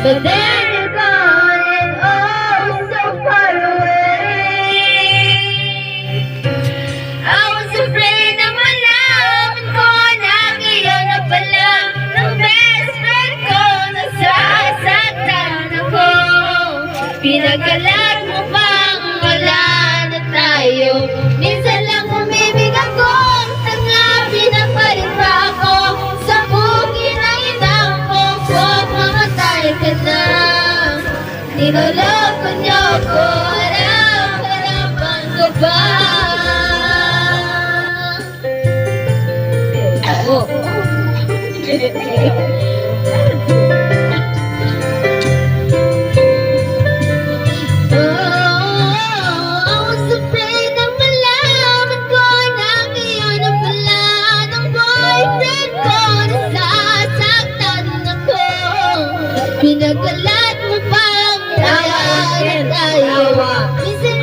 But then you're gone and oh, so far away. I was afraid na malaman ko na ngayon na pala ng best friend ko, nasasaktan ako. Pinagalat mo bang wala na tayo? Minsan lang umibig ako, tanga pinapalit pa ako sa bukid ng inang puso, mamatay ka na. Niloloko niyo ko, harap-harapan ko ba? Oh. Pinagalat mo pang wala na tayo. Minsan